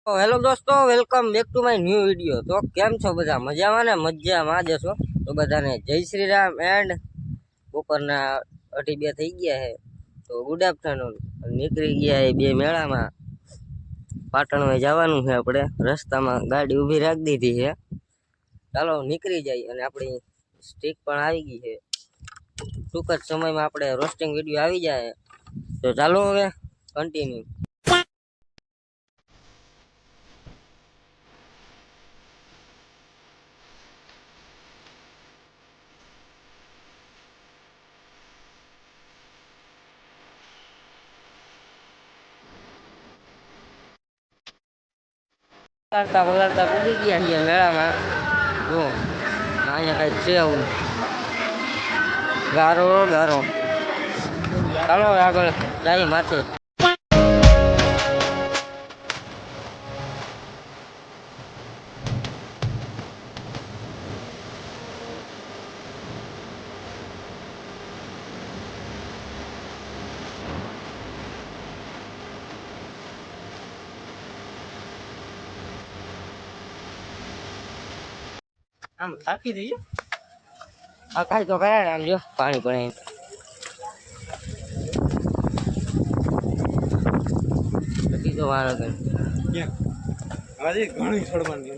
Hello દોસ્તો, welcome back to my new video. તો કેમ છો બધા? મજામાં ને? મજામાં જ છો તો બધાને જય શ્રી રામ એન્ડ બપોરના 1:30 થઈ ગયા છે તો ગુડ આફ્ટરનૂન। નીકળી ગયા એ બે મેળામાં પાટણમાં જવાનું છે આપણે। રસ્તામાં ગાડી ઊભી રાખી દીધી છે, ચાલો નીકળી જાય। અને આપણી સ્ટીક પણ આવી ગઈ છે, ટૂંક જ સમયમાં આપણે રોસ્ટિંગ વિડીયો આવી જાય તો ચાલો હવે કન્ટિન્યુ। પલાળતા કૂદી ગયા છીએ મેળામાં। જો અહીંયા કઈ છે એવું ગારો ગારો, ચાલો આગળ જાય માથે। આમ થાકી દઈએ આ કાંઈ તો કરાય આમ જો પાણી પણ પછી તો વાર ઘણી છોડવાની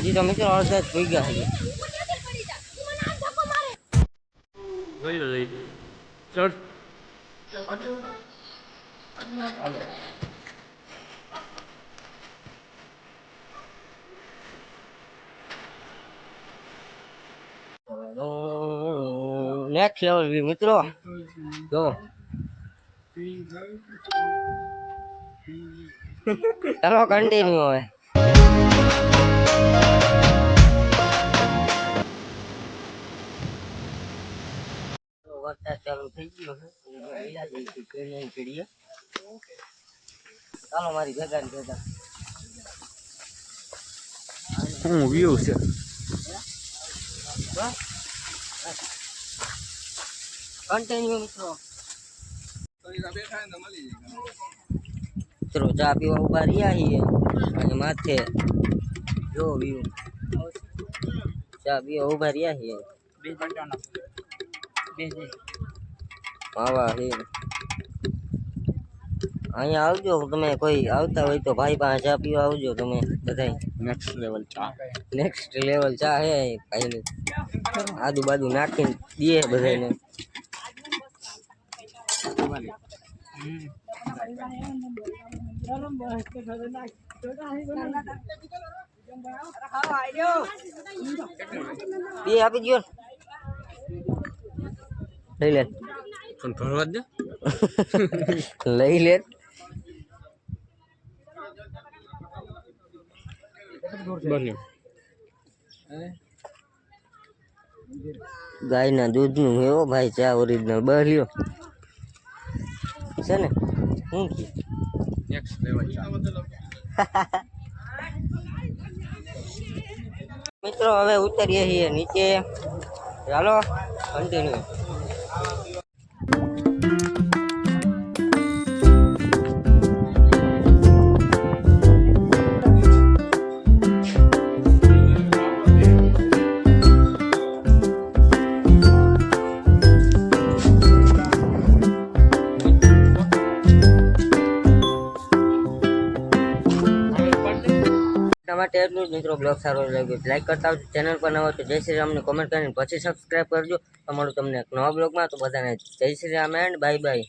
હજી તો મિત્રો અડધા જ થઈ ગયા છે। નેક્સ્ટ લેવલ મિત્રો જો ચાલો કન્ટિન્યુ હવે। વરસાદ ચાલુ થઈ ગયો છે, ચાલો મારી ભેગા ને ભેગા હું વ્યૂ છે કન્ટિન્યુ મિત્રો ચા પીવા ઉભા રહ્યા છીએ અને માથે જો વ્યૂ ચા પીવા ઉભા રહ્યા છીએ વાહ હે। અહીંયા આવજો તમે, કોઈ આવતા હોય તો ભાઈ પાસે ચા પીવા આવજો તમે બધા। નેક્સ્ટ લેવલ ચા હે ભાઈની, આદુ બાદુ નાખીને દે બધાને। બે આપી દો, લઈ લે ભરવા દે લઈ લે બન્યું ગાયના દૂધનું હે ઓ ભાઈ, ચા ઓરિજિનલ બહલ્યો છે ને હું નેક્સ્ટ લેવલ મિત્રો હવે ઉતરીએ છીએ નીચે, ચાલો કન્ટિન્યુ। માટે એટલું જ મિત્રો, બ્લોગ સારો લાગ્યો લાઈક કરતા આવજો, ચેનલ પર નવો તો જય શ્રી રામને કોમેન્ટ કરીને પછી સબસ્ક્રાઈબ કરજો। તમારું તમને એક નવા બ્લોગમાં, તો બધાને જય Shri Ram and bye bye.